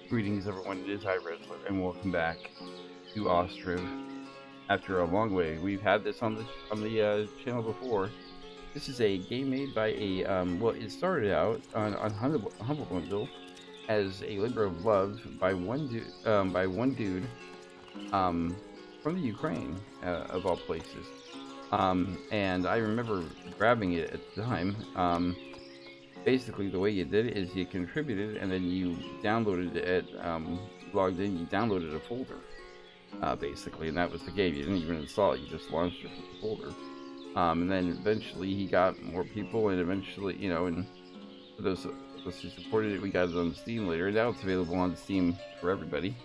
Greetings, everyone. It is iWrestler, and welcome back to Ostriv. After a long way, we've had this on the channel before. This is a game made by a well, it started out on Humble Bundle as a labor of love by one dude from the Ukraine, of all places. And I remember grabbing it at the time. Basically, the way you did it is you contributed and then you downloaded it, logged in, you downloaded a folder, basically, and that was the game. You didn't even install it, you just launched it from the folder. And then eventually he got more people, and eventually, and for those of us who supported it, we got it on Steam later. Now it's available on Steam for everybody.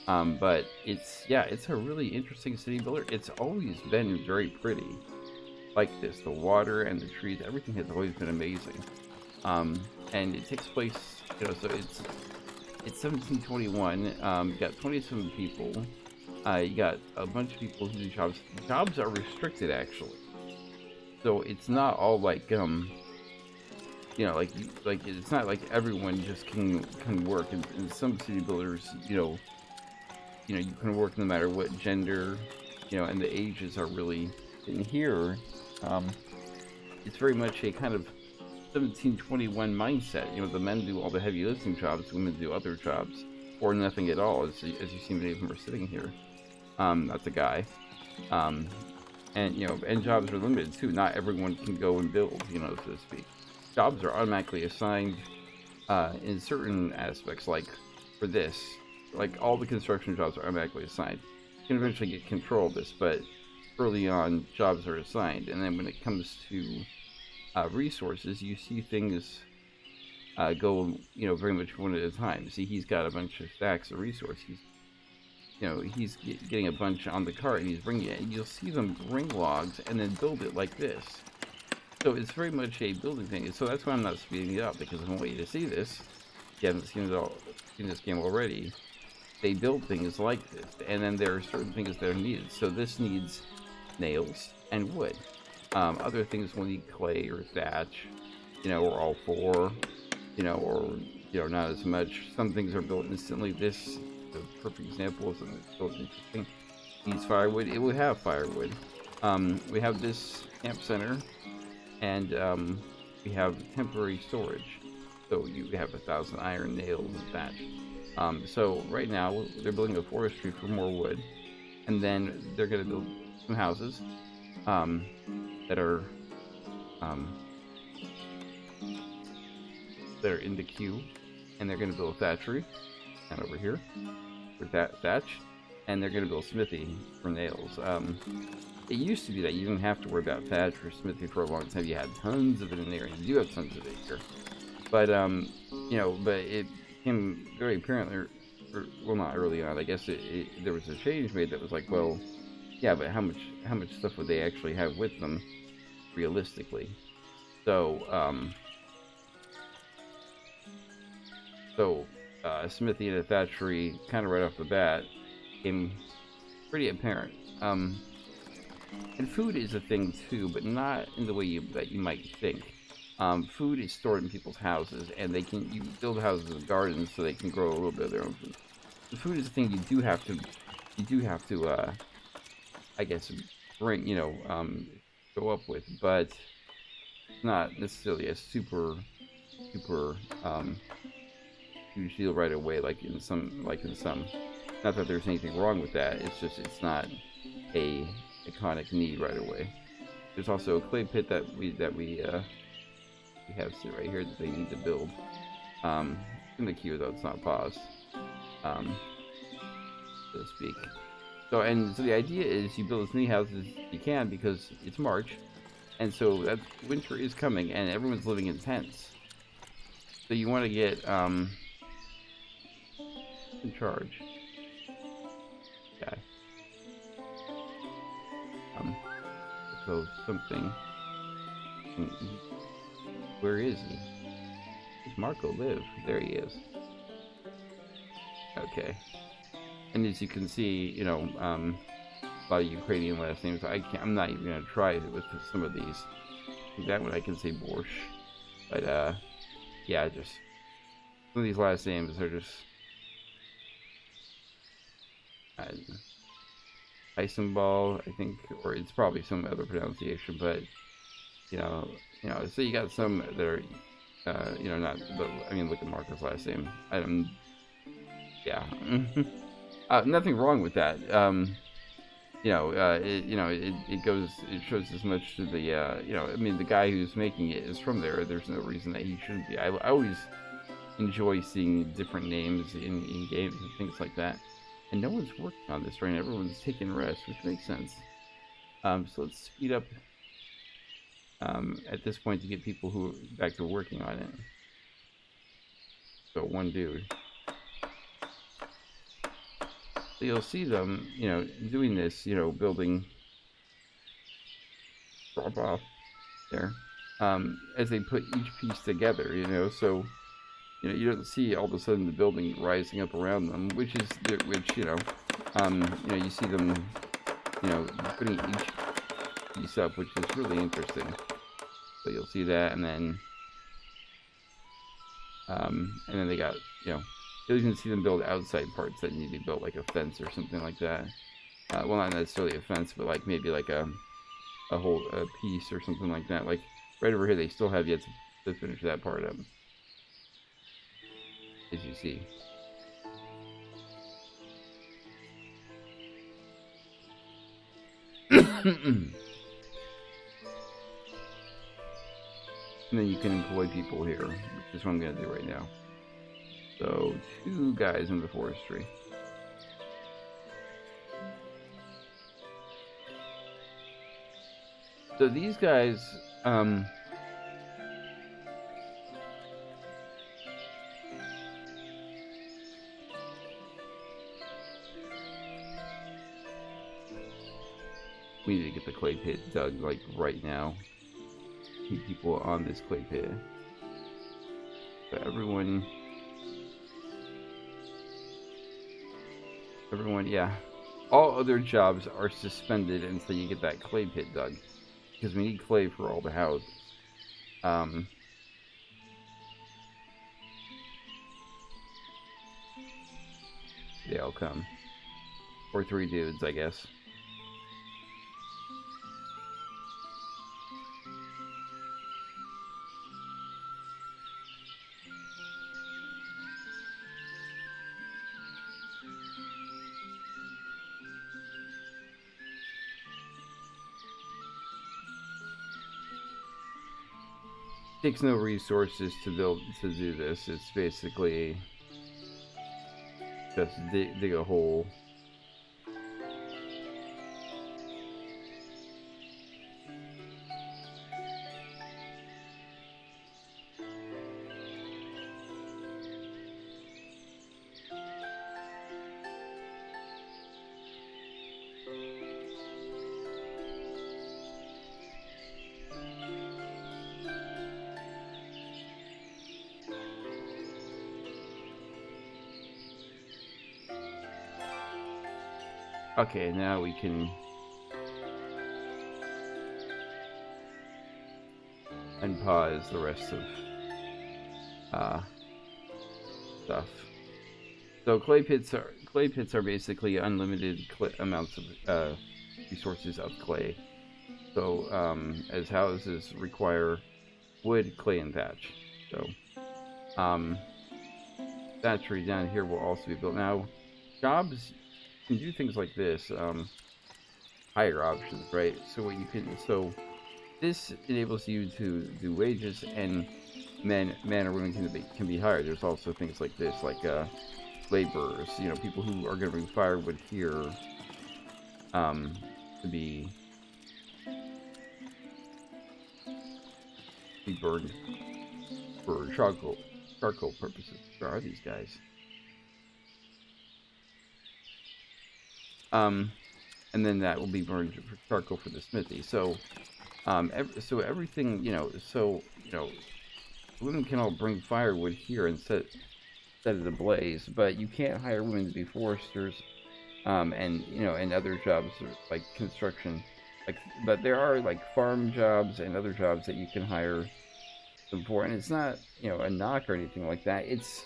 But it's a really interesting city builder. It's always been very pretty, like this. The water and the trees, everything has always been amazing. And it takes place, so it's 1721. You got 27 people. You got a bunch of people who do jobs. Jobs are restricted, actually. So it's not all like like it's not like everyone just can work. And some city builders, you can work no matter what gender, and the ages are really in here. It's very much a kind of 1721 mindset. The men do all the heavy lifting jobs, women do other jobs, or nothing at all, as you see many of them are sitting here. That's a guy. And jobs are limited too. Not everyone can go and build, so to speak. Jobs are automatically assigned in certain aspects, like for this, like all the construction jobs are automatically assigned. You can eventually get control of this, but early on, jobs are assigned, and then when it comes to resources, you see things go, very much one at a time. See, he's got a bunch of stacks of resources. He's getting a bunch on the cart, and he's bringing it, and you'll see them bring logs and then build it like this. So it's very much a building thing. So that's why I'm not speeding it up, because I want you to see this. If you haven't seen this game already, they build things like this, and then there are certain things that are needed. So this needs nails and wood. Other things will need clay or thatch, or all four, or not as much. Some things are built instantly. This is a perfect example of something that's built interesting. Needs firewood. It will have firewood. We have this camp center, and we have temporary storage. So you have 1,000 iron nails and thatch. So right now they're building a forestry for more wood, and then they're going to build some houses. That are in the queue, and they're going to build a thatchery, and over here for thatch, and they're going to build a smithy for nails. It used to be that you didn't have to worry about thatch or smithy for a long time. You had tons of it in there, and you do have tons of it here. But but it became very apparent, well, not early on. I guess there was a change made that was like, well, yeah, but how much stuff would they actually have with them, realistically? So, a smithy and a thatchery, kind of right off the bat, became pretty apparent. And food is a thing too, but not in the way that you might think. Food is stored in people's houses, and you build houses and gardens so they can grow a little bit of their own food. The food is a thing you do have to I guess bring, go up with, but not necessarily a super huge deal right away, like in some. Not that there's anything wrong with that. It's just it's not a iconic need right away. There's also a clay pit that we have sit right here that they need to build. In the queue though, it's not paused, so to speak. So the idea is you build as many houses as you can, because it's March, and so that winter is coming, and everyone's living in tents. So you want to get in charge. Okay. So something. Where is he? Does Marco live? There he is. Okay. And as you can see, a lot of Ukrainian last names. I'm not even gonna try it with some of these. That one I can say borscht, but yeah, just some of these last names are just Ball, I think, or it's probably some other pronunciation, but so you got some that are, not, but I mean, look at Marco's last name. Yeah, nothing wrong with that. It shows as much to the, I mean, the guy who's making it is from there. There's no reason that he shouldn't be. I always enjoy seeing different names in games and things like that. And no one's working on this right now. Everyone's taking rest, which makes sense. So let's speed up at this point to get people who are back to working on it. So one dude. So you'll see them, doing this, building drop off there, as they put each piece together, so, you don't see all of a sudden the building rising up around them, you see them, putting each piece up, which is really interesting. So you'll see that, and then they got, you'll even see them build outside parts that need to be built, like a fence or something like that. Well, not necessarily a fence, but like maybe like a whole piece or something like that. Like right over here, they still have yet to finish that part up, as you see. And then you can employ people here, which is what I'm going to do right now. So, 2 guys in the forestry. So these guys, we need to get the clay pit dug, like, right now. Keep people on this clay pit. So everyone, yeah. All other jobs are suspended until you get that clay pit dug. Because we need clay for all the houses. They all come. Or 3 dudes, I guess. Takes no resources to do this. It's basically just dig a hole. Okay, now we can unpause the rest of stuff. So clay pits are basically unlimited amounts of resources of clay. So as houses require wood, clay, and thatch. So thatchery down here will also be built. Now jobs can do things like this, higher options, right? So this enables you to do wages, and men or women can be hired. There's also things like this, like laborers, people who are going to bring firewood here, to be burned for charcoal purposes. Where are these guys? And then that will be burned for charcoal for the smithy. So, everything, women can all bring firewood here and set it ablaze, but you can't hire women to be foresters, and other jobs like construction, but there are like farm jobs and other jobs that you can hire them for, and it's not, a knock or anything like that. It's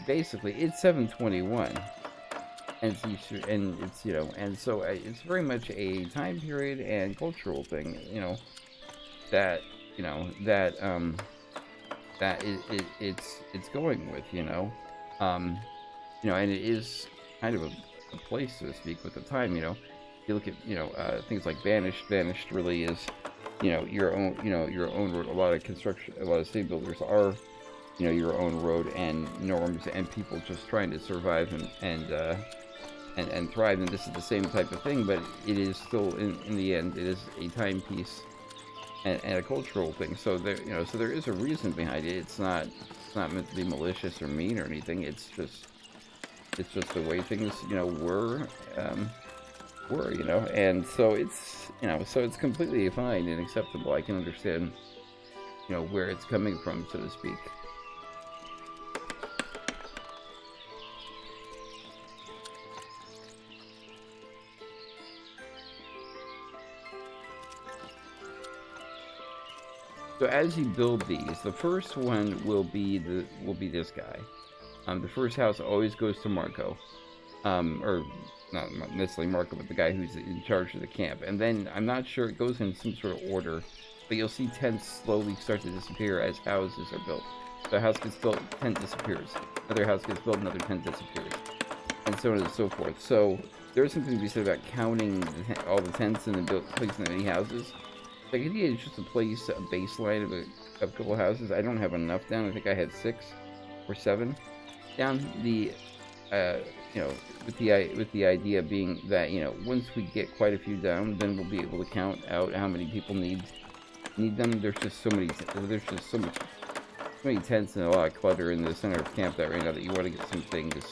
basically, it's 721. and it's and so it's very much a time period and cultural thing, that that it's going with, um, and it is kind of a place, so to speak, with the time, You look at, things like Vanished. Vanished really is, your own, your own road. A lot of construction, a lot of city builders are, your own road and norms and people just trying to survive and thrive. And this is the same type of thing, but it is still, in the end, it is a timepiece and a cultural thing. So there, so there is a reason behind it. It's not meant to be malicious or mean or anything. It's just the way things, were, and so it's, so it's completely fine and acceptable. I can understand, where it's coming from, so to speak. So as you build these, the first one will be this guy. The first house always goes to Marco, or not necessarily Marco, but the guy who's in charge of the camp. And then I'm not sure, it goes in some sort of order, but you'll see tents slowly start to disappear as houses are built. So a house gets built, tent disappears. Another house gets built, another tent disappears, and so on and so forth. So there's something to be said about counting all the tents and then placing them in many houses. Like, I think it's just a baseline of a couple houses. I don't have enough down. I think I had 6 or 7 down. With the idea being that, once we get quite a few down, then we'll be able to count out how many people need them. There's just so many tents and a lot of clutter in the center of camp that right now that you want to get some things,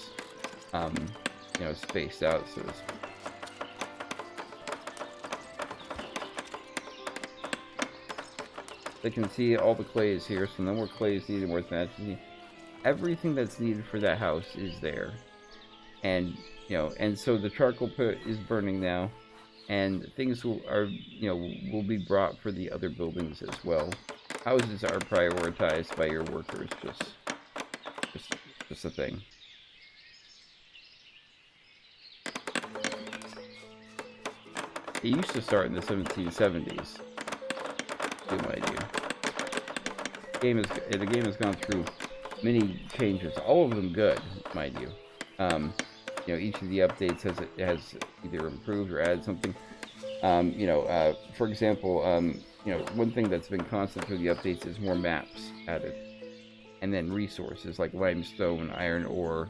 spaced out, so to speak. They can see all the clay is here, so no more clay is needed, more tenacity. Everything that's needed for that house is there. And, and so the charcoal pit is burning now, and things will be brought for the other buildings as well. Houses are prioritized by your workers, just a thing. It used to start in the 1770s. Mind you, the game has gone through many changes, all of them good, mind you. Each of the updates has either improved or added something. For example, one thing that's been constant through the updates is more maps added, and then resources like limestone, iron ore,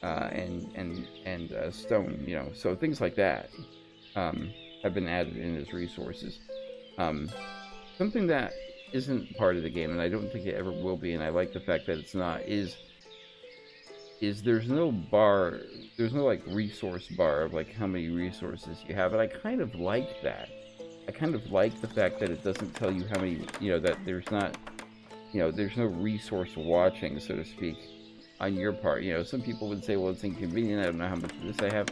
and stone. So things like that have been added in as resources. Something that isn't part of the game, and I don't think it ever will be, and I like the fact that it's not, is there's no like resource bar of like how many resources you have, and I kind of like that. I kind of like the fact that it doesn't tell you how many, that there's not, there's no resource watching, so to speak, on your part. Some people would say, well, it's inconvenient, I don't know how much of this I have.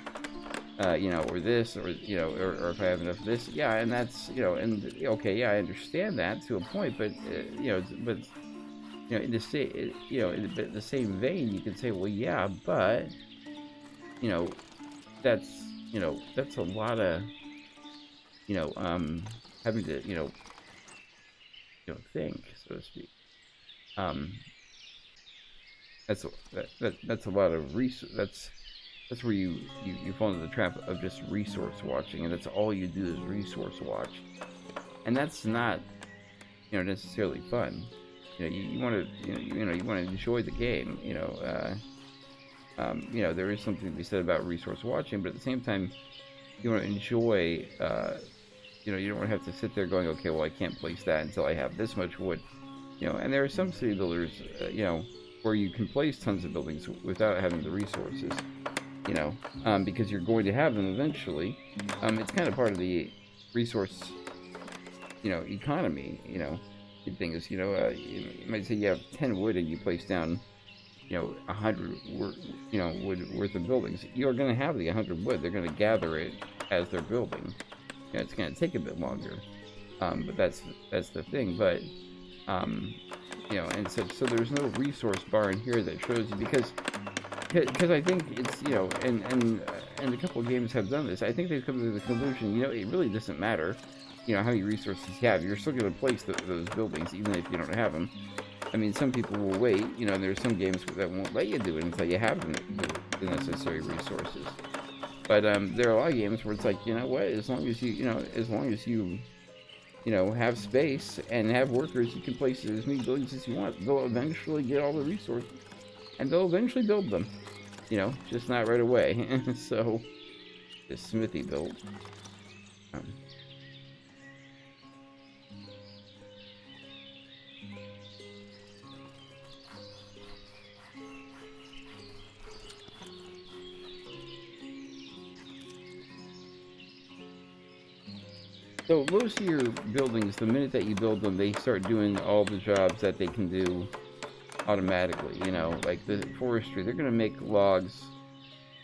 Or this, or if I have enough of this, yeah, and that's, and okay, yeah, I understand that to a point, but in the same vein, you can say, well, yeah, but that's a lot of having to think, so to speak. That's a lot of research. That's where you fall into the trap of just resource watching, and that's all you do is resource watch, and that's not, necessarily fun. You want to enjoy the game. There is something to be said about resource watching, but at the same time, you want to enjoy. You don't want to have to sit there going, okay, well, I can't place that until I have this much wood. And there are some city builders, where you can place tons of buildings without having the resources. Because you're going to have them eventually. It's kind of part of the resource, economy, the thing is, you might say you have 10 wood and you place down, 100 wood worth of buildings. You're going to have the 100 wood. They're going to gather it as they're building. It's going to take a bit longer. But that's the thing. But, and so there's no resource bar in here that shows you, because because I think it's, and a couple of games have done this. I think they've come to the conclusion, it really doesn't matter, how many resources you have. You're still going to place those buildings even if you don't have them. I mean, some people will wait, and there's some games that won't let you do it until you have the necessary resources. But there are a lot of games where it's like, you know what, as long as you have space and have workers, you can place as many buildings as you want. They'll eventually get all the resources, and they'll eventually build them. Just not right away. So, this smithy built. So most of your buildings, the minute that you build them, they start doing all the jobs that they can do automatically. Like the forestry, they're going to make logs,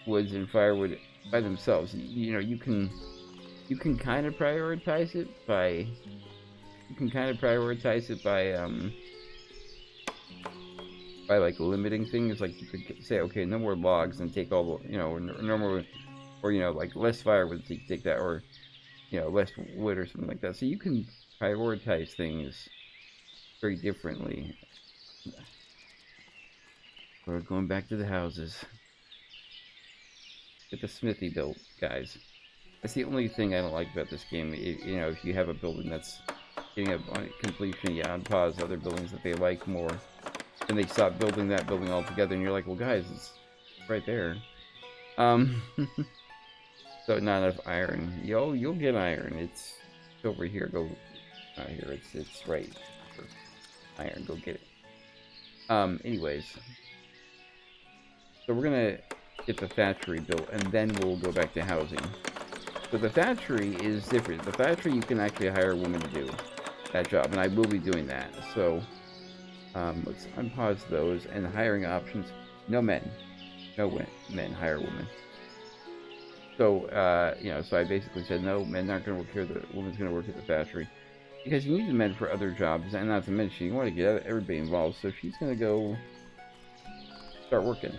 woods, and firewood by themselves. You can kind of prioritize it by like limiting things. Like you could say, okay, no more logs, and take all the no more, or like less firewood, so you take that, or less wood or something like that. So you can prioritize things very differently. We're going back to the houses. Get the smithy built, guys. That's the only thing I don't like about this game. If you have a building that's getting up on completion, on pause, other buildings that they like more, and they stop building that building altogether, and you're like, well, guys, it's right there. So not enough iron. You'll get iron. It's over here. Go out here. It's right for iron. Go get it. Anyways, so we're gonna get the factory built, and then we'll go back to housing. So the factory is different. The factory, you can actually hire a woman to do that job, and I will be doing that. So let's unpause those, and hiring options. No men. No men. Hire women. So, so I basically said, no, men aren't going to work here, the woman's going to work at the factory. Because you need the men for other jobs, and not to mention, you want to get everybody involved, so she's going to go start working.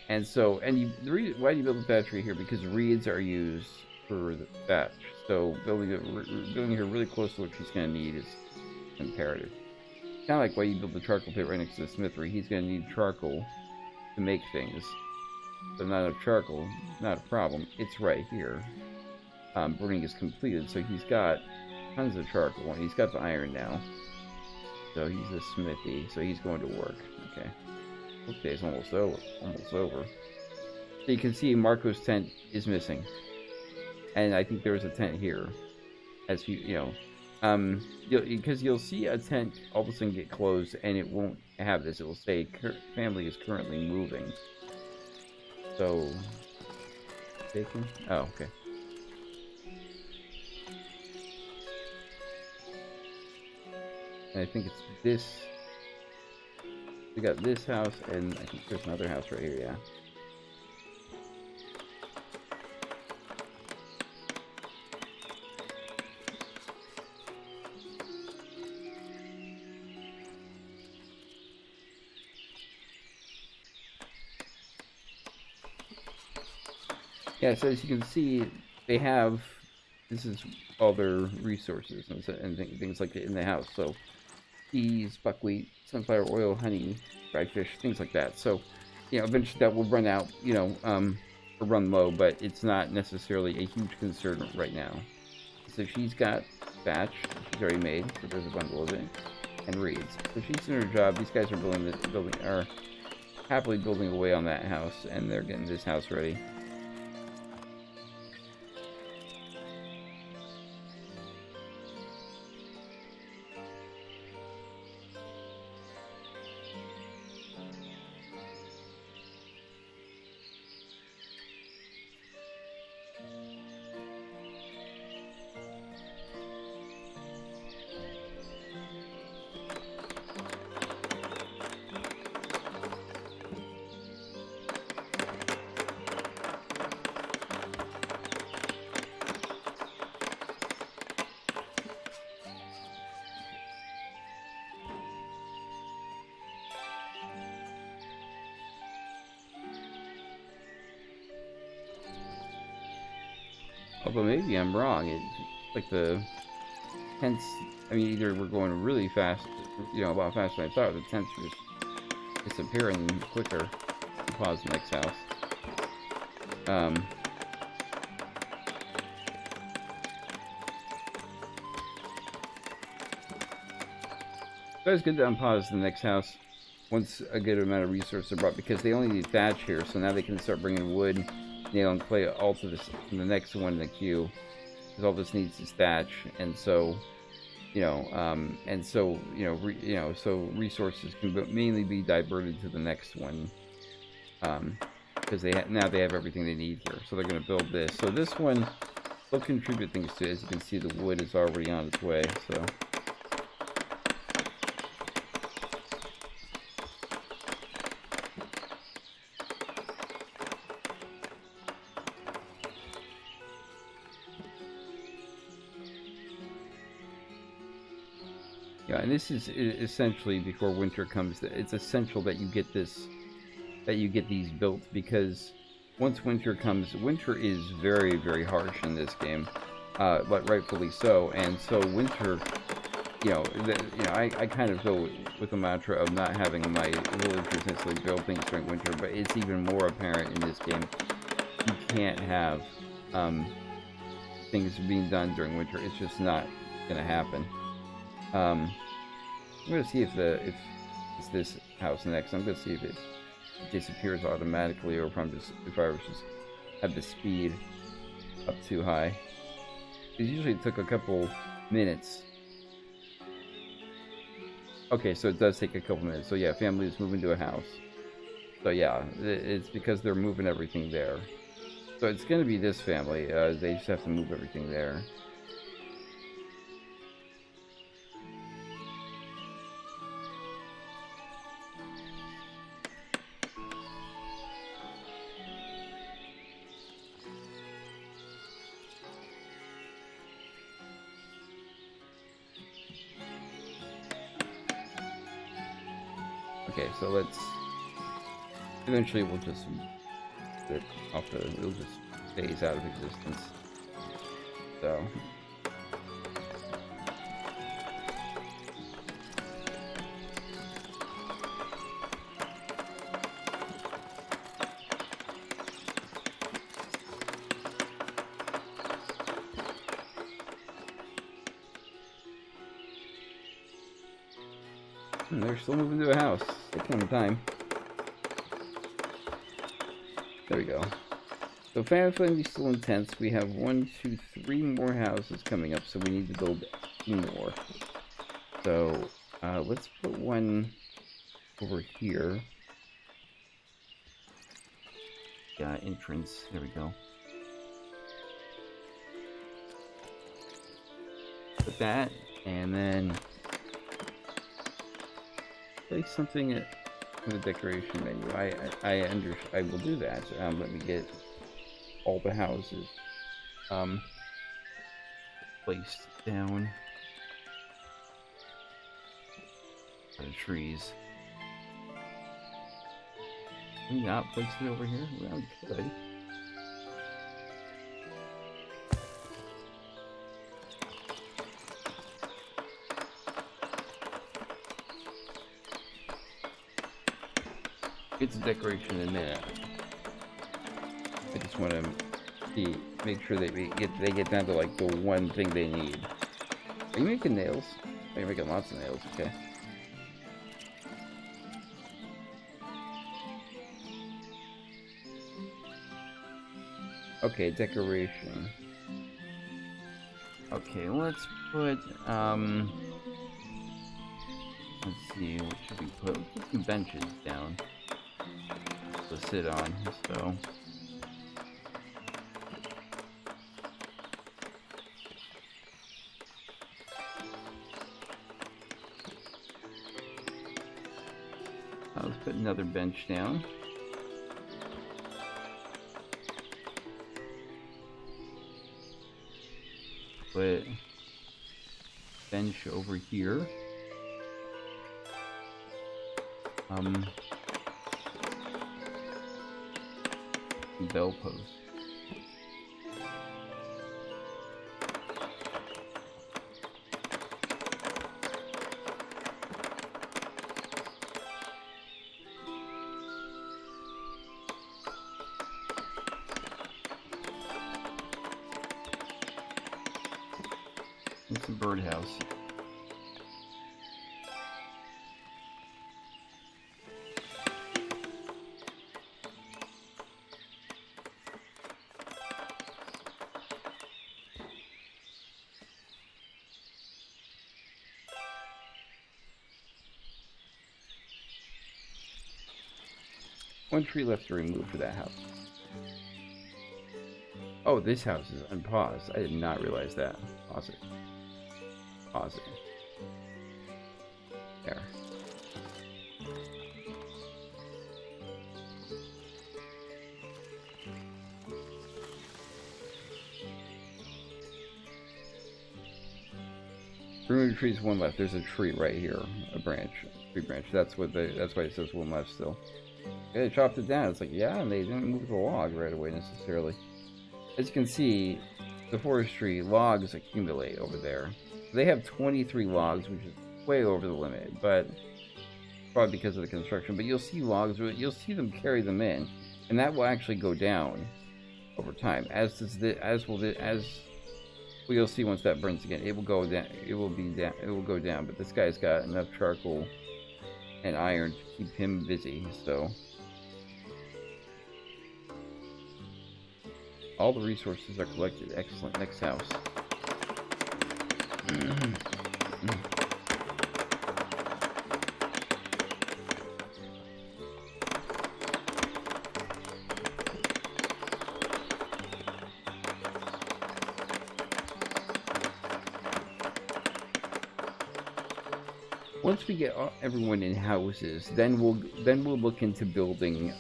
And so, the reason why you build the factory here, because reeds are used for the thatch. So, building her really close to what she's going to need is imperative. Kind of like why you build the charcoal pit right next to the smithery. He's going to need charcoal to make things. So not enough charcoal, not a problem. It's right here. Burning is completed, so he's got tons of charcoal, and he's got the iron now. So he's a smithy, so he's going to work. Okay. Okay, it's almost over. So you can see Marco's tent is missing. And I think there's a tent here. As because you'll see a tent all of a sudden get closed, and it won't have this. It will say, family is currently moving. So, taken? Oh, okay. And I think it's this. We got this house, and I think there's another house right here, yeah. Yeah, so as you can see, they have, this is all their resources and things like that in the house. So, peas, buckwheat, sunflower oil, honey, dried fish, things like that. So, eventually that will run out, or run low, but it's not necessarily a huge concern right now. So she's got thatch, she's already made, so there's a bundle of it, and reeds. So she's doing her job. These guys are happily building away on that house, and they're getting this house ready. Although maybe I'm wrong. It's like the tents. I mean, either we're going really fast, you know, a lot faster than I thought. Or the tents are just disappearing quicker. Pause the next house. So it's good to unpause the next house once a good amount of resources are brought, because they only need thatch here, so now they can start bringing wood, nail, and clay all to this, the next one in the queue, because all this needs is thatch, and so, you know, so resources can mainly be diverted to the next one, because now they have everything they need here, so they're going to build this. So this one, they'll contribute things to it. As you can see, the wood is already on its way, so. Yeah, and this is essentially before winter comes. It's essential that you get this, that you get these built, because once winter comes, winter is very, very harsh in this game, but rightfully so. And so winter, I kind of go with the mantra of not having my villagers necessarily build things during winter, but it's even more apparent in this game. You can't have things being done during winter. It's just not gonna happen. I'm gonna see if it's this house next. I'm gonna see if it disappears automatically, or if I was just have the speed up too high. Because usually it took a couple minutes. Okay, so it does take a couple minutes. So yeah, family is moving to a house. So yeah, it's because they're moving everything there. So it's gonna be this family. They just have to move everything there. Okay, so let's. Eventually, we'll just get off the. It'll just phase out of existence. So. They're still moving to a house. Taking their time. There we go. So family still intense. We have 1, 2, 3 more houses coming up, so we need to build 2 more. So let's put one over here. Yeah, entrance. There we go. Put that, and then place something in the decoration menu. I will do that. Let me get all the houses placed down. The trees. Can we not place it over here? Well, we could. It's a decoration in a minute. I just want to make sure that they get down to like the one thing they need. Are you making nails? Oh, you're making lots of nails. Okay. Okay, decoration. Okay, let's put let's see, what should we put? Let's put some benches down to sit on, so. Let's put another bench down. Put bench over here. Bell post. It's a birdhouse. One tree left to remove for that house. Oh, this house is unpaused. I did not realize that. Pause it. Pause it. There. Remove trees, one left. There's a tree right here, a branch, tree branch. That's why it says one left still. Yeah, they chopped it down. It's like, yeah, and they didn't move the log right away necessarily. As you can see, the forestry logs accumulate over there. They have 23 logs, which is way over the limit, but probably because of the construction. But you'll see logs, you'll see them carry them in, and that will actually go down over time. As you'll see once that burns again, it will go down. It will go down. But this guy's got enough charcoal and iron to keep him busy, so. All the resources are collected. Excellent. Next house. Once we get everyone in houses, then we'll look into building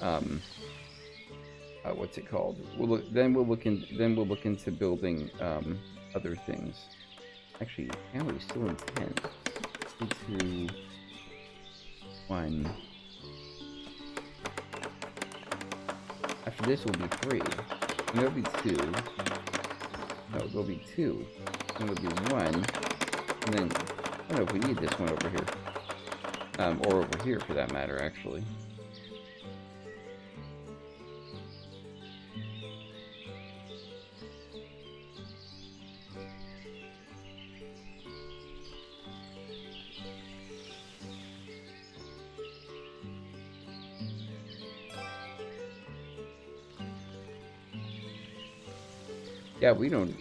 what's it called? Then we'll look into building other things. Actually, family's still in 10. 2, 1. After this will be 3. And there'll be 2. No, there'll be 2. And there'll be 1. And then I don't know if we need this one over here. Or over here for that matter, actually.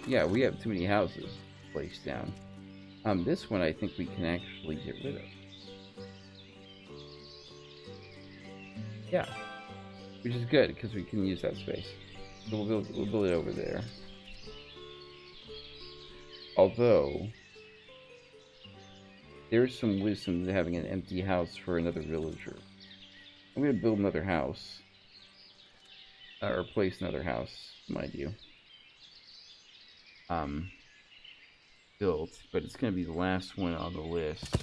Yeah, we have too many houses placed down. This one I think we can actually get rid of. Yeah, which is good because we can use that space. So we'll build it over there. Although there's some wisdom to having an empty house for another villager. I'm gonna build another house, or place another house, mind you. Built, but it's going to be the last one on the list.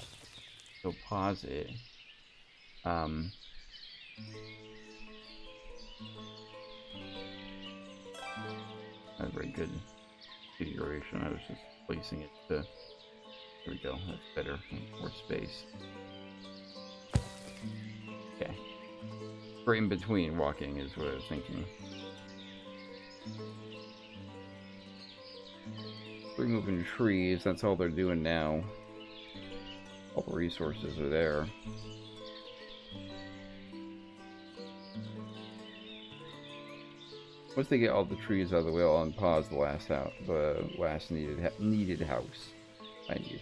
So pause it. Not a very good configuration. I was just placing it to. There we go. That's better. More space. Okay. For in between walking is what I was thinking. Removing trees, that's all they're doing now. All the resources are there. Once they get all the trees out of the way, I'll unpause the last needed house. Mind you.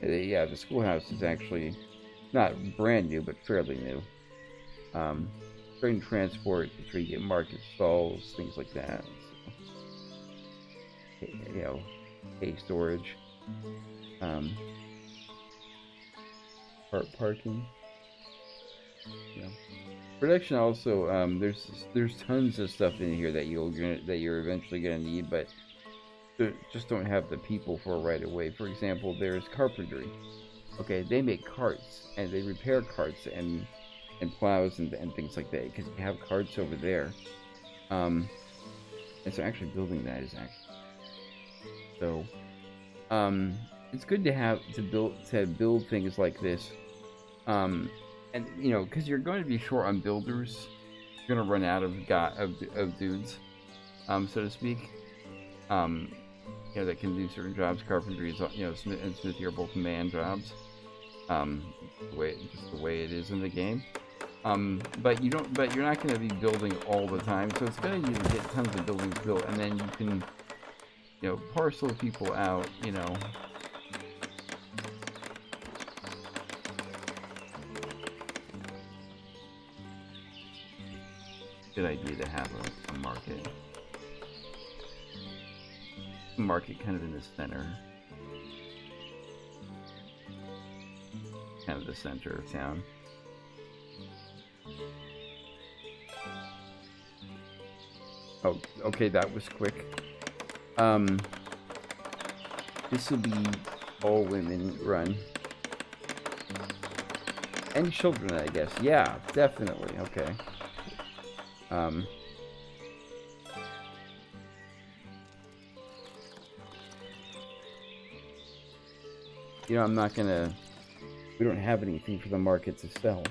Yeah, the schoolhouse is actually not brand new, but fairly new. Train transport, that's where you get market stalls, things like that. So, you know, hay storage, parking. You know, production also. There's tons of stuff in here that you're eventually gonna need, but just don't have the people for right away. For example, there's carpentry. Okay, they make carts and they repair carts and plows and things like that, because you have carts over there. And so actually building that is actually so it's good to build things like this, and you know, because you're going to be short on builders, you're gonna run out of dudes, so to speak. You know, that can do certain jobs. Carpentry is, you know, Smith and Smithy are both man jobs. Just the way it is in the game. But you're not going to be building all the time, so it's good you to get tons of buildings built, and then you can, you know, parcel people out, you know. Good idea to have a market. Market kind of in the center. Kind of the center of town. Oh, okay, that was quick. This will be all women run. And children, I guess. Yeah, definitely. Okay. You know, I'm not gonna... We don't have anything for the market to sell.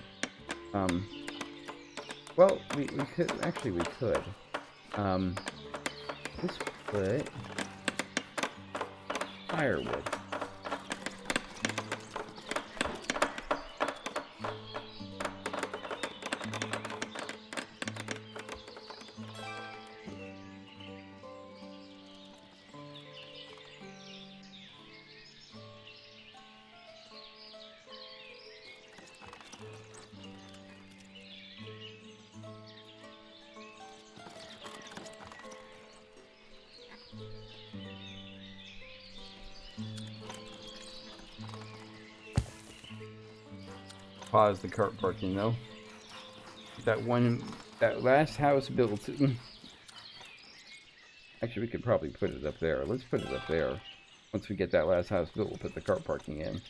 Well, we could... Actually, we could. Let's put... firewood. Pause the cart parking though. That last house built. Actually, we could probably put it up there. Let's put it up there. Once we get that last house built, we'll put the cart parking in.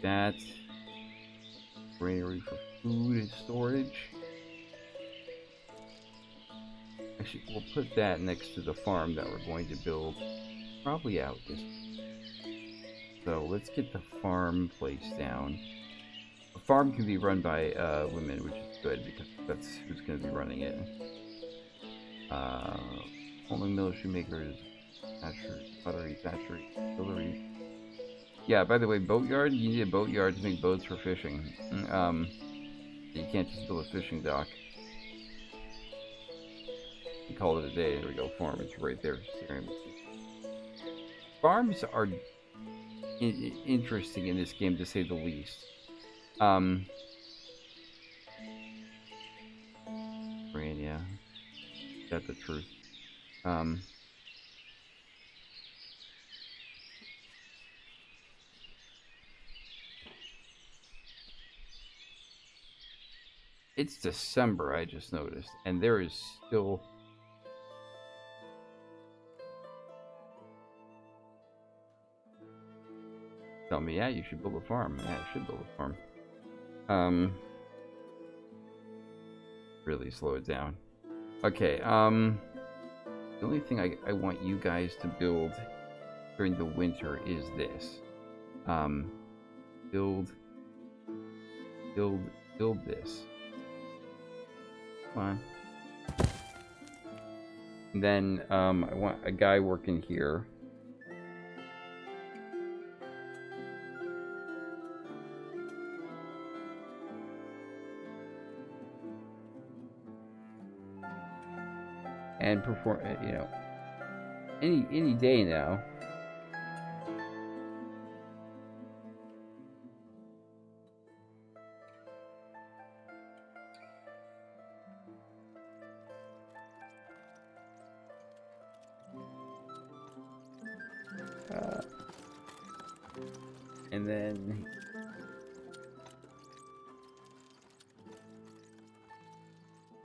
That granary for food and storage. Actually, we'll put that next to the farm that we're going to build. Probably out this way. So let's get the farm place down. The farm can be run by women, which is good because that's who's going to be running it. Only mill, shoemakers, thatchers, pottery, thatchery, distillery. Yeah, by the way, boatyard, you need a boatyard to make boats for fishing. You can't just build a fishing dock. You call it a day. There we go, farm. It's right there. Farms are interesting in this game, to say the least. Brain, yeah. That's the truth. It's December, I just noticed, and there is still... Tell me, yeah, you should build a farm. Yeah, I should build a farm. Really slow it down. Okay, the only thing I want you guys to build during the winter is this. Build this. Come on. And then, I want a guy working here. And perform, you know, any day now. And then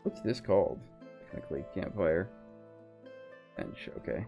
what's this called? Technically, campfire bench. Okay.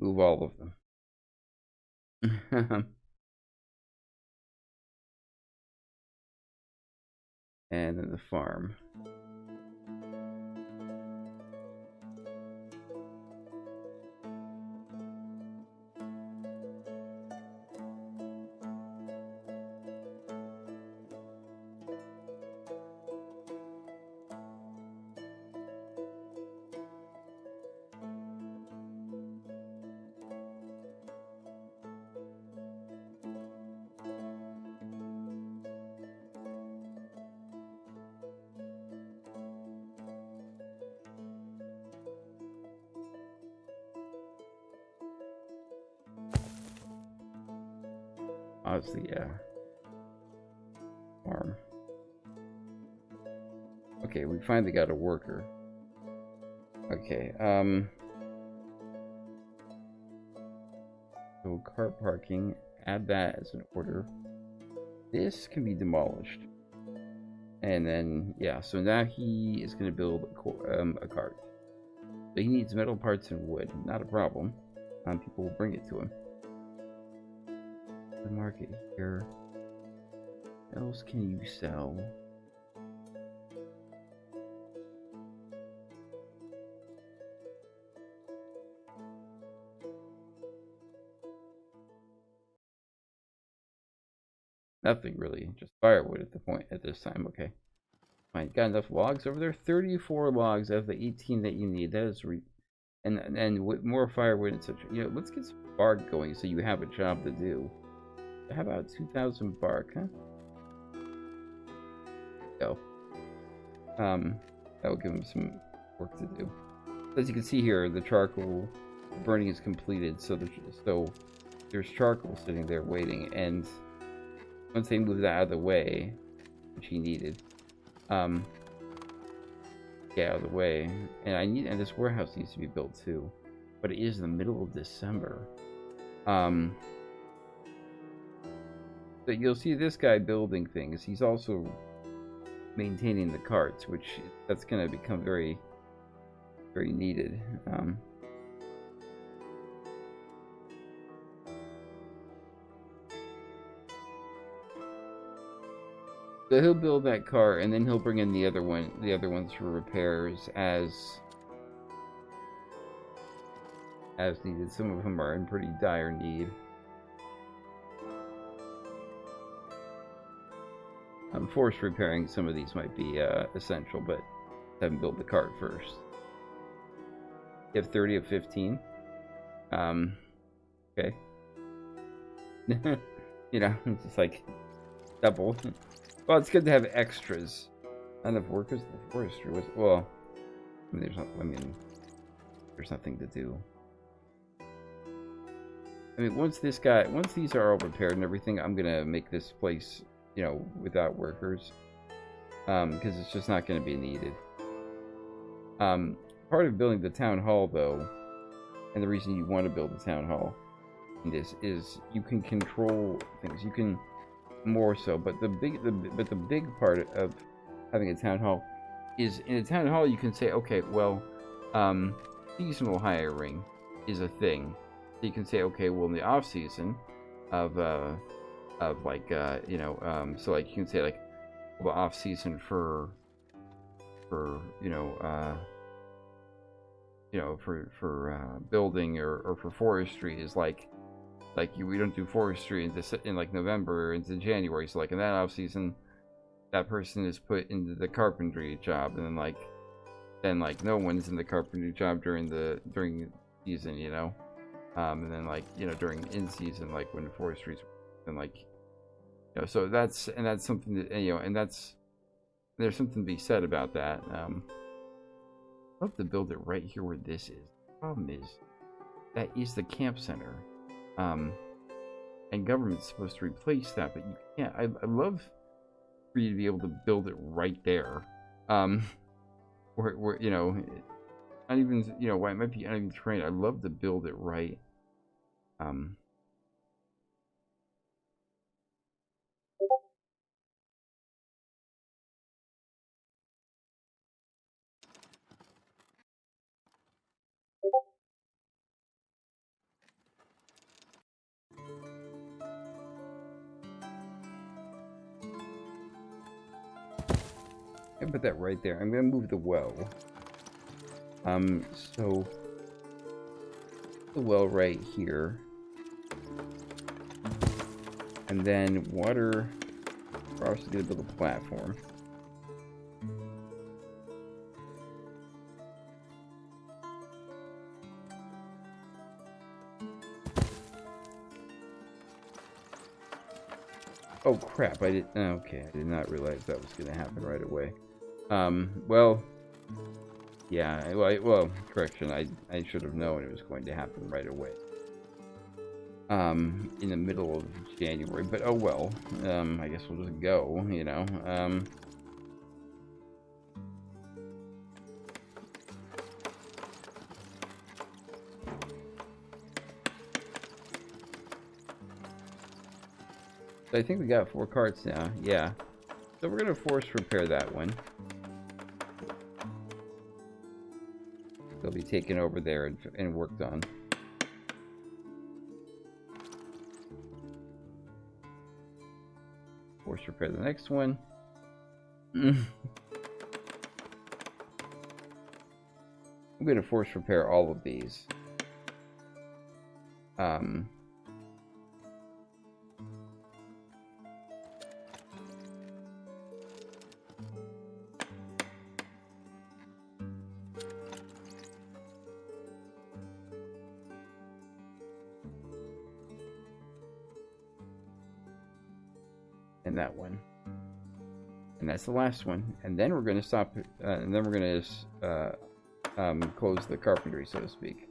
Move all of them. And then the farm. Honestly, yeah. Farm. Okay, we finally got a worker. Okay, so car parking, add that as an order. This can be demolished. And then, yeah, so now he is going to build a cart. So he needs metal parts and wood. Not a problem. People will bring it to him. The market here. What else can you sell? Nothing really. Just firewood at this time. Okay. Fine. Got enough logs over there? 34 logs out of the 18 that you need. That is and with more firewood and such. You know, let's get some bark going so you have a job to do. How about 2,000 bark, huh? Go. That will give him some work to do. As you can see here, the charcoal burning is completed, so there's charcoal sitting there waiting, and once they move that out of the way, which he needed, get out of the way, and this warehouse needs to be built too, but it is the middle of December. So you'll see this guy building things. He's also maintaining the carts, that's going to become very, very needed. So he'll build that car, and then he'll bring in the other ones for repairs as needed. Some of them are in pretty dire need. Force repairing some of these might be essential, but have him build the cart first. You have 30 of 15. Okay. You know, it's just like double. Well, it's good to have extras. Not enough workers. The forestry was well. I mean, there's nothing to do. I mean, once these are all repaired and everything, I'm gonna make this place, you know, without workers, because it's just not gonna be needed. Part of building the town hall, though, and the reason you want to build the town hall in this is you can control things. You can more so, but the big part of having a town hall is in a town hall you can say, okay, well, seasonal hiring is a thing. So you can say, okay, well, in the off season of like you know, so like you can say like, well, off season for you know for building or for forestry is like we don't do forestry in like November into January. So like in that off season, that person is put into the carpentry job, and then like no one's in the carpentry job during season, you know. And then like, you know, during in season, like when forestry's, and like, you know, so that's something that, you know, and there's something to be said about that. I'd love to build it right here where this is. The problem is that is the camp center, and government's supposed to replace that, but you can't. I love for you to be able to build it right there, where you know, not even, you know, why it might be uneven terrain. I'd love to build it right. I put that right there. I'm gonna move the well. So the well right here, and then water. We're also gonna build a platform. Oh crap! I did. Okay, I did not realize that was gonna happen right away. Well. Yeah, well, correction, I should have known it was going to happen right away. In the middle of January, but oh well, I guess we'll just go, you know, so I think we got 4 carts now, yeah, so we're gonna force repair that one. They'll be taken over there and worked on. Force repair the next one. I'm going to force repair all of these. And that one, and that's the last one, and then we're going to stop, and then we're going to close the carpentry, so to speak.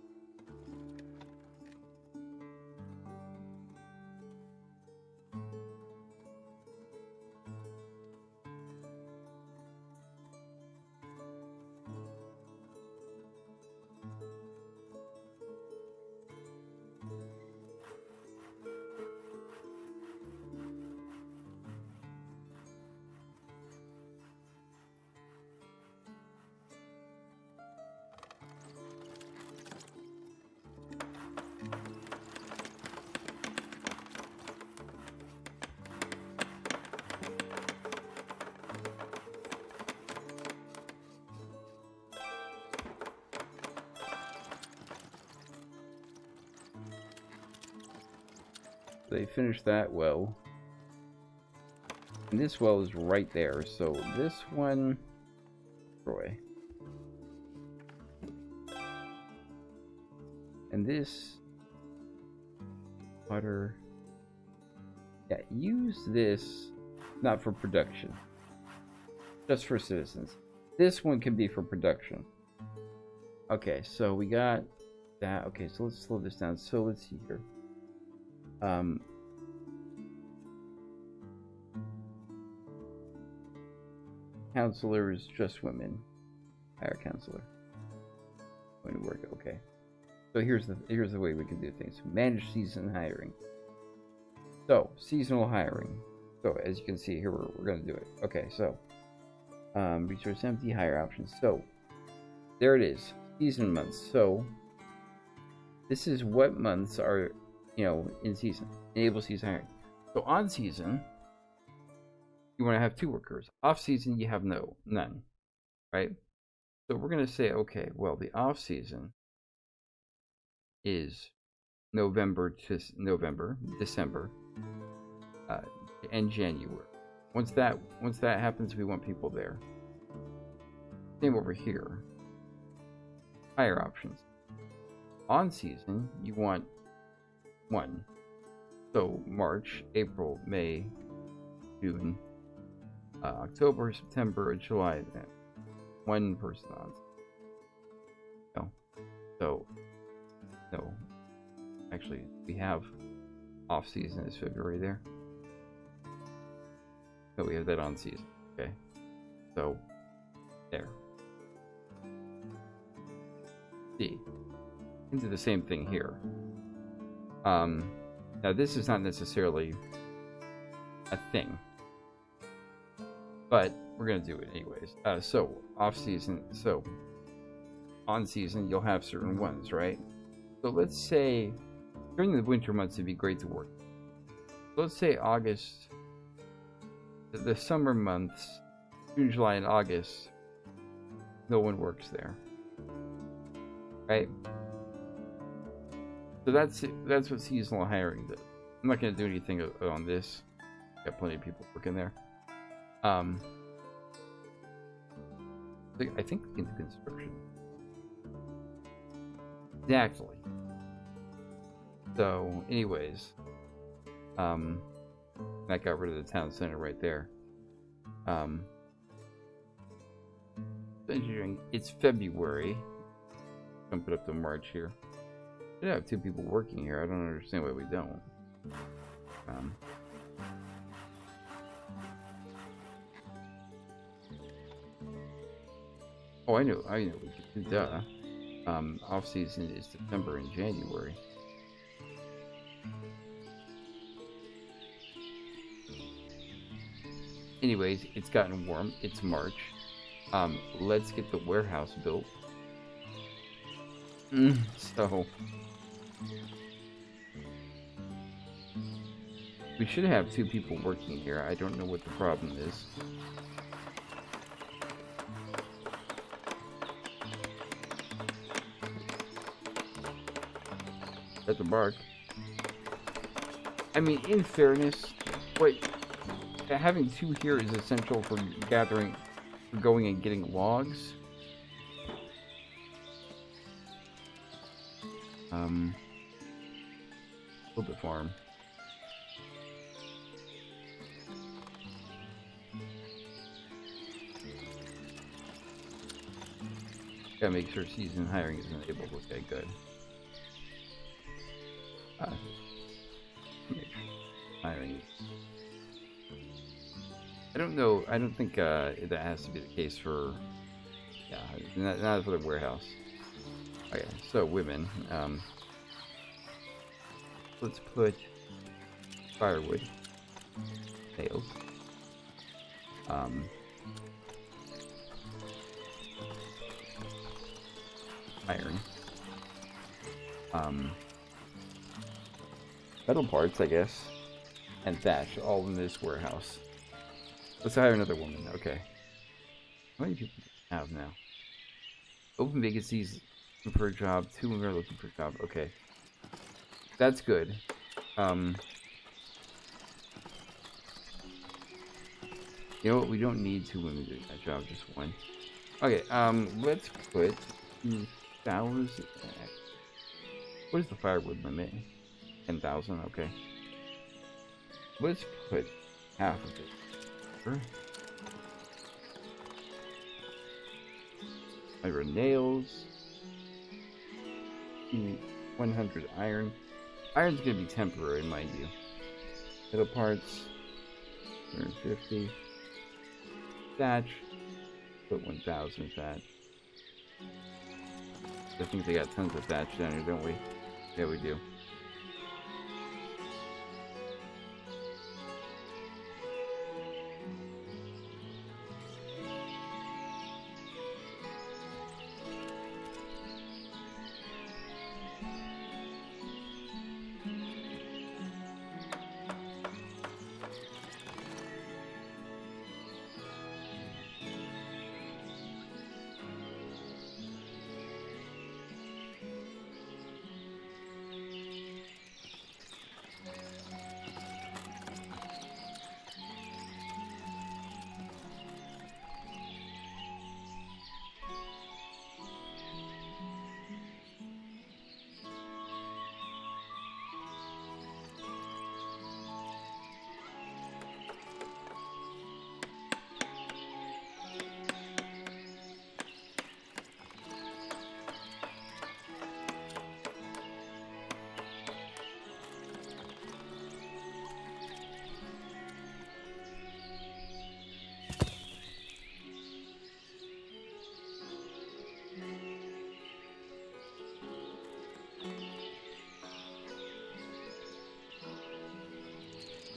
They finished that well. And this well is right there, so this one... Troy. And this... Water... Yeah, use this not for production. Just for citizens. This one can be for production. Okay, so we got that. Okay, so let's slow this down. So let's see here. Counselors, just women. Hire counselor. Going to work. Okay. So here's the way we can do things. Manage season hiring. So seasonal hiring. So as you can see here, we're going to do it. Okay. So resource empty, hire options. So there it is. Season months. So this is what months are, you know, in season. Enable season hiring. So on season, you want to have 2 workers. Off season, you have none, right? So we're going to say, okay, well, the off season is November to November, December, and January. Once that happens, we want people there. Same over here. Hire options. On season, you want 1. So March, April, May, June, October, September, July. 1 person on. No. So no. Actually, we have off season is February there. So we have that on season. Okay. So there. See. Into the same thing here. Now this is not necessarily a thing, but we're gonna do it anyways. So off season, so on season you'll have certain ones, right? So let's say during the winter months it'd be great to work. So let's say August, the summer months, June, July, and August, no one works there. Right? So that's what seasonal hiring does. I'm not going to do anything on this. Got plenty of people working there. I think into construction. Exactly. So, anyways, that got rid of the town center right there. It's February. Jump it up to March here. We have 2 people working here. I don't understand why we don't. Oh, I know. We could do duh. Off season is September and January. Anyways, it's gotten warm. It's March. Let's get the warehouse built. So we should have 2 people working here. I don't know what the problem is. That's a bark. I mean, in fairness, having 2 here is essential for going and getting logs. Build the farm. Gotta make sure season hiring is enabled. Okay, good. Make sure hiring is. I don't know. I don't think that has to be the case for. Yeah, not for the warehouse. Okay, so women. Let's put firewood, nails, iron, metal parts, I guess, and thatch, all in this warehouse. Let's hire another woman. Okay. How many people do we have now? Open vacancies, looking for a job. 2 women are looking for a job. Okay. That's good. You know what? We don't need 2 women doing that job, just 1. Okay, let's put 2,000. What is the firewood limit? 10,000, okay. Let's put half of it. Sure. 100 nails. 100 iron. Iron's gonna be temporary, mind you. Metal parts. 150. Thatch. Put 1,000 thatch. I think they got tons of thatch down here, don't we? Yeah, we do.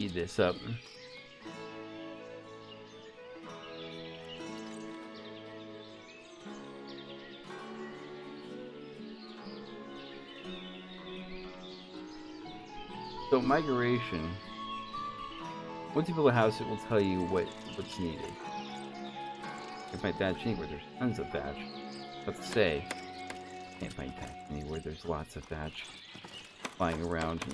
Speed this up. So migration. Once you build a house, it will tell you what's needed. Can't find thatch anywhere. There's tons of thatch. What to say? Can't find thatch anywhere. There's lots of thatch flying around.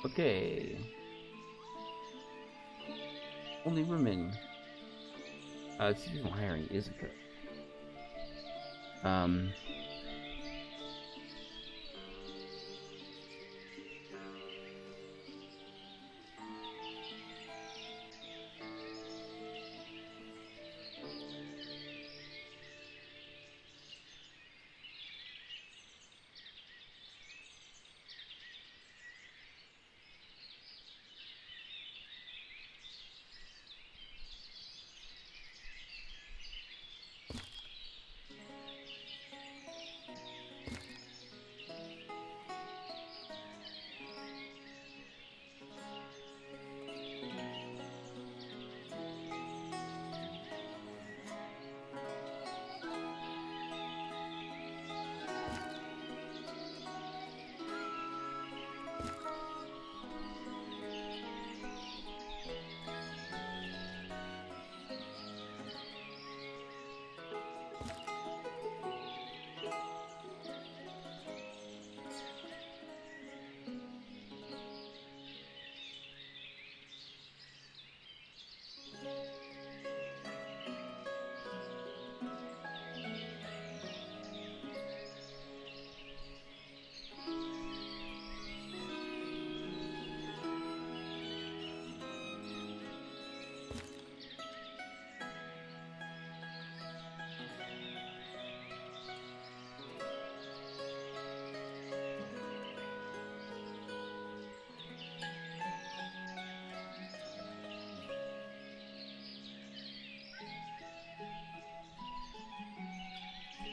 Okay. Only women. Seasonal hiring is good.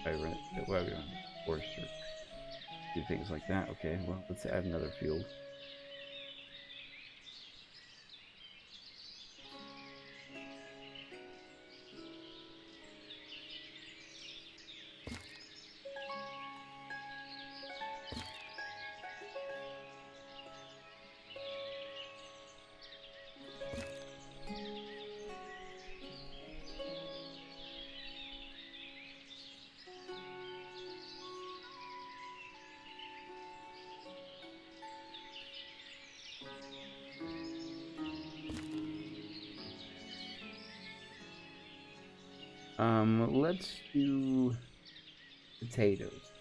I run it. Well, we run force or do things like that. Okay, well, let's add another field. Let's do potatoes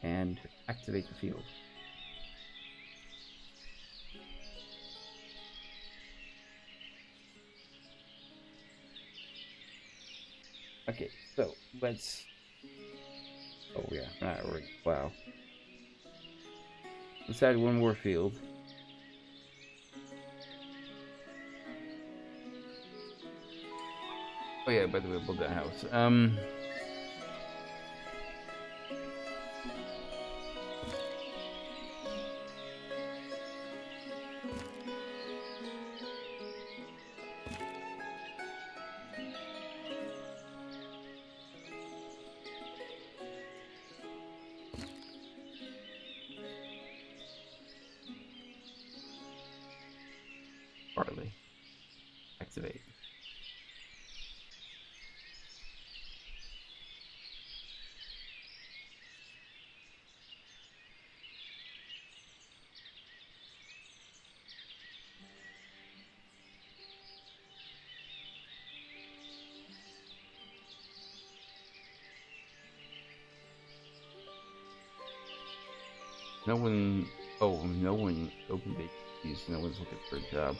and activate the field. Okay, so let's. Oh yeah, not already. Wow. Let's add one more field. Oh yeah, by the way, I built that house. Barley. Activate. No one. Oh, no one opened vacancies. No one's looking for a job.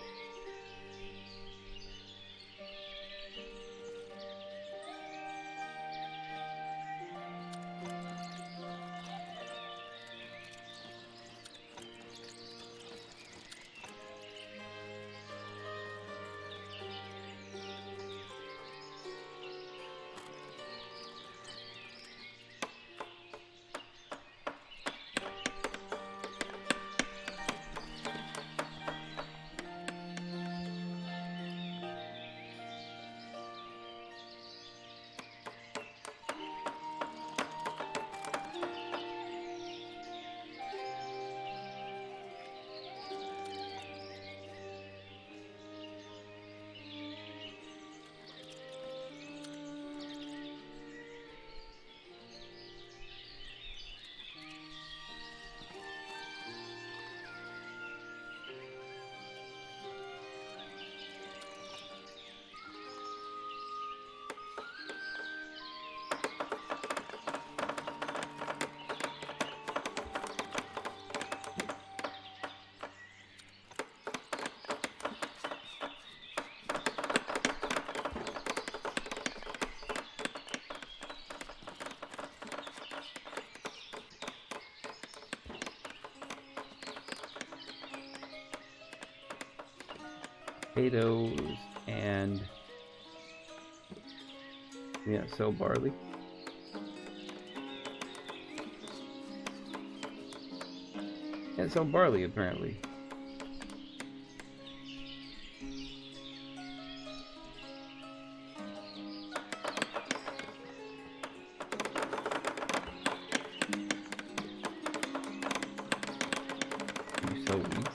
Potatoes and yeah, sell barley. Can't sell barley apparently. You sell wheat.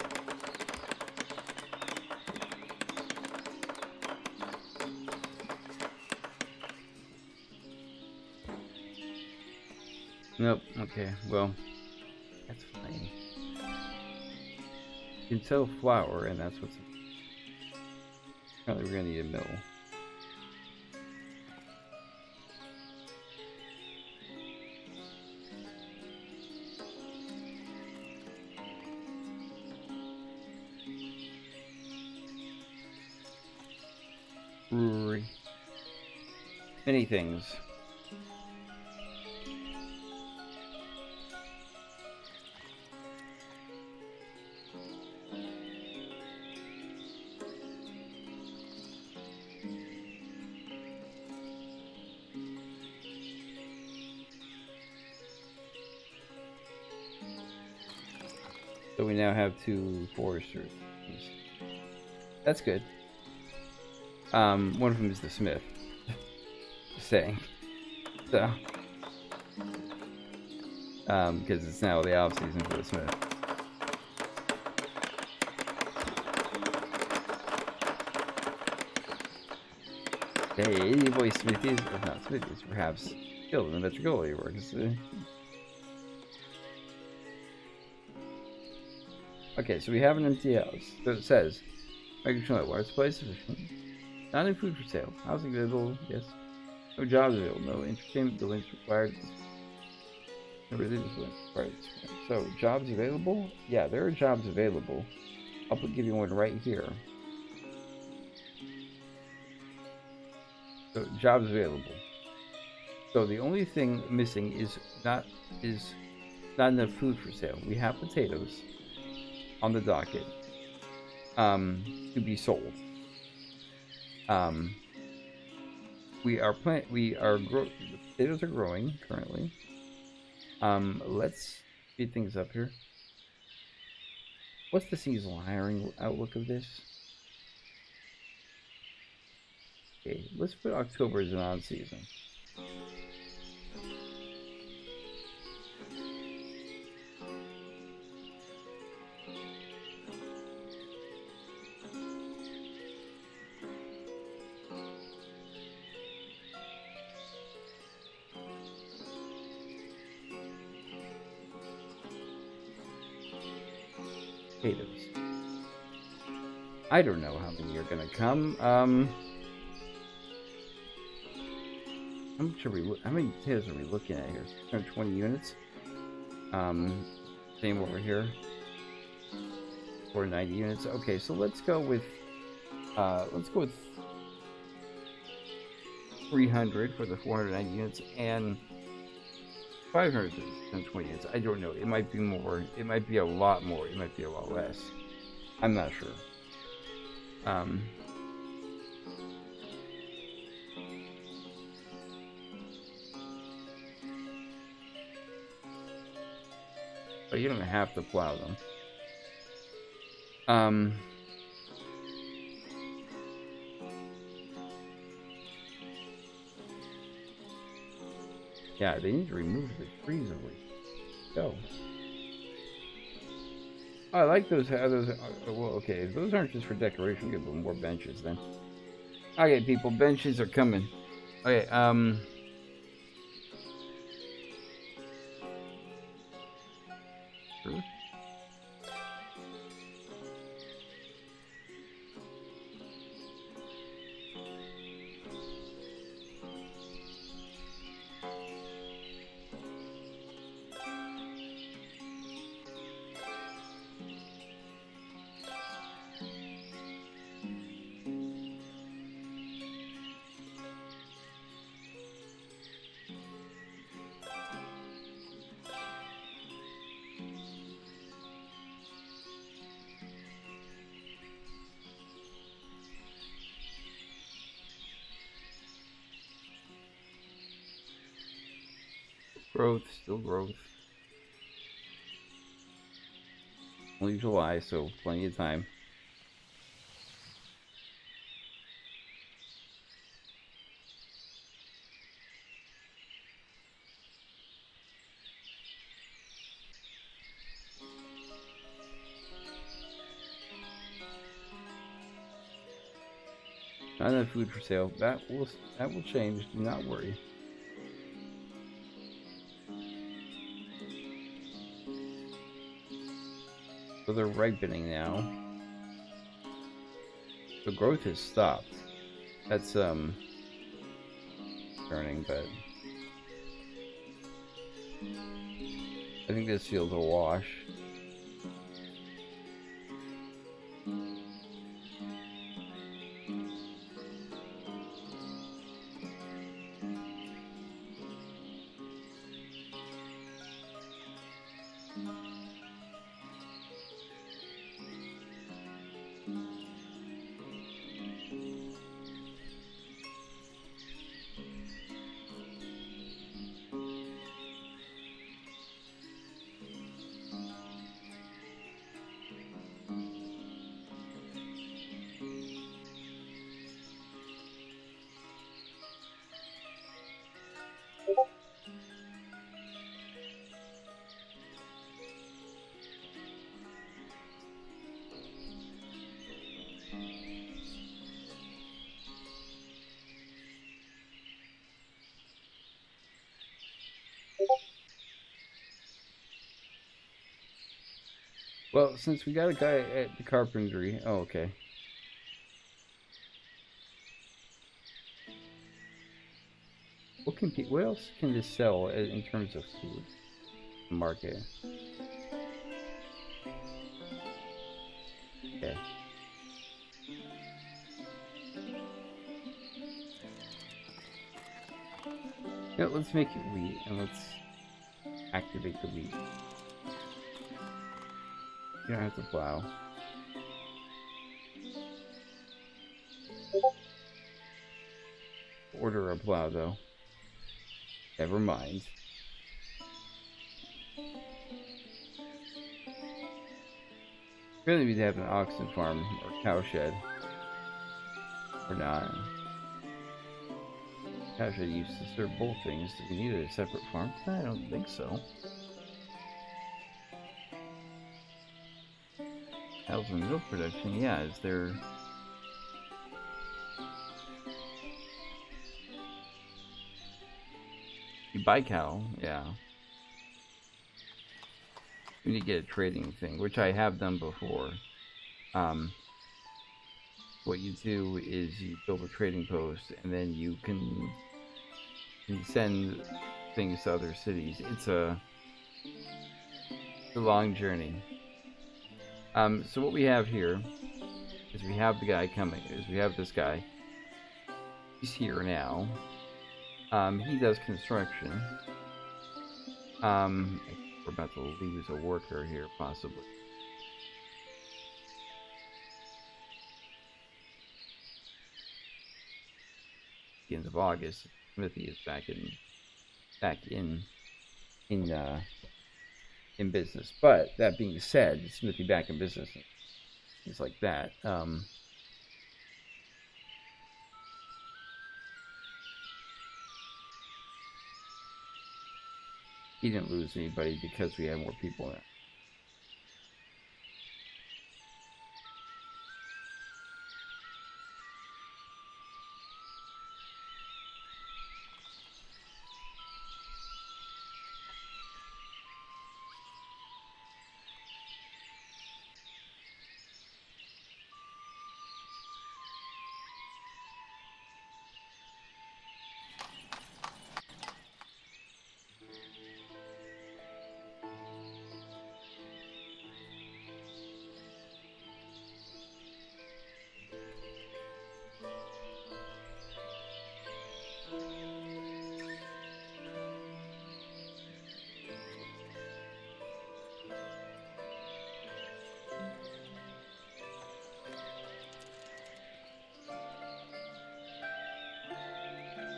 Nope. Okay. Well, that's fine. You can sell flour, and that's what's. Apparently, we're gonna need a mill. Brewery. Many things. So we now have 2 foresters. That's good. One of them is the smith. Just saying. So, because it's now the off season for the smith. Hey, boy, smithies, if not smithies, perhaps skilled in the metricology works. Okay, so we have an empty house. So it says, microphone water supply sufficient. Not any food for sale. Housing available, yes. No jobs available. No entertainment buildings required. No religious buildings required. So, jobs available? Yeah, there are jobs available. I'll give you one right here. So, jobs available. So the only thing missing is not enough food for sale. We have potatoes on the docket to be sold. the potatoes are growing currently. Let's speed things up here. What's the seasonal hiring outlook of this? Okay, let's put October as an on-season. Potatoes. I don't know how many are gonna come. How many potatoes are we looking at here? 620 units. Same over here. 490 units. Okay, so let's go with 300 for the 490 units and 520 units. I don't know. It might be more. It might be a lot more. It might be a lot less. I'm not sure. But you don't have to plow them. Yeah, they need to remove the trees of it. Go. Oh, I like those. Well, okay, those aren't just for decoration. Give them more benches then. Okay, people, benches are coming. Okay, Sure. Growth, still growth. Only July, so plenty of time. Not enough food for sale. That will change. Do not worry. So they're ripening now. The growth has stopped. That's turning, but I think this field's a wash. Well, since we got a guy at the carpentry, oh, okay. What else can this sell in terms of food? Market. Okay. Yeah, let's make it wheat and let's activate the wheat. You don't have to plow. order a plow, though. Never mind. Really, we'd have an oxen farm or cow shed. Or not. Cow shed used to serve both things. Do we need a separate farm? I don't think so. Cows and milk production, yeah, is there... You buy cow, yeah. We need to get a trading thing, which I have done before. What you do is you build a trading post, and then you can send things to other cities. It's a long journey. So what we have here is we have the guy coming. We have this guy. He's here now. He does construction. We're about to lose a worker here, possibly. The end of August, Smithy is back in business. But that being said, Smithy back in business, things like that. He didn't lose anybody because we had more people now.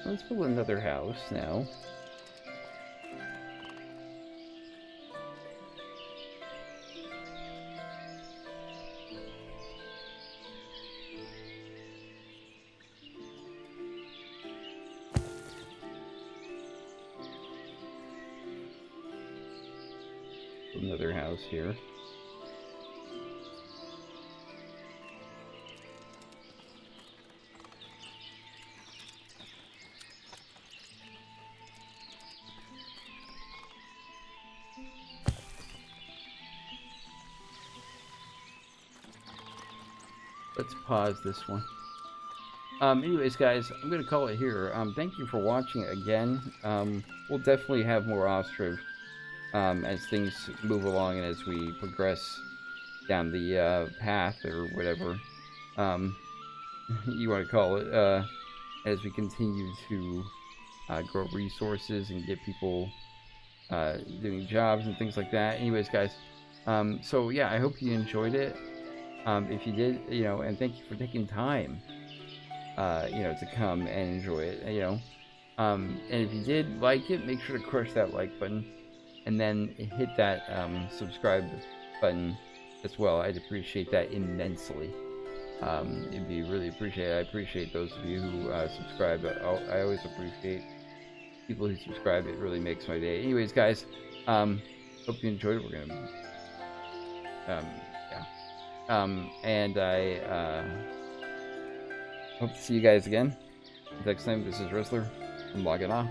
Let's build another house now. Another house here. Let's pause this one. Anyways, guys, I'm going to call it here. Thank you for watching again. We'll definitely have more Ostriv as things move along and as we progress down the path or whatever you want to call it, as we continue to grow resources and get people doing jobs and things like that. Anyways, guys, so yeah, I hope you enjoyed it. If you did, and thank you for taking time, to come and enjoy it, and if you did like it, make sure to crush that like button, and then hit that subscribe button as well. I'd appreciate that immensely. It'd be really appreciated. I appreciate those of you who subscribe. I always appreciate people who subscribe. It really makes my day. Anyways, guys, hope you enjoyed it. We're gonna, and I hope to see you guys again next time. This is Wrestler. I'm logging off.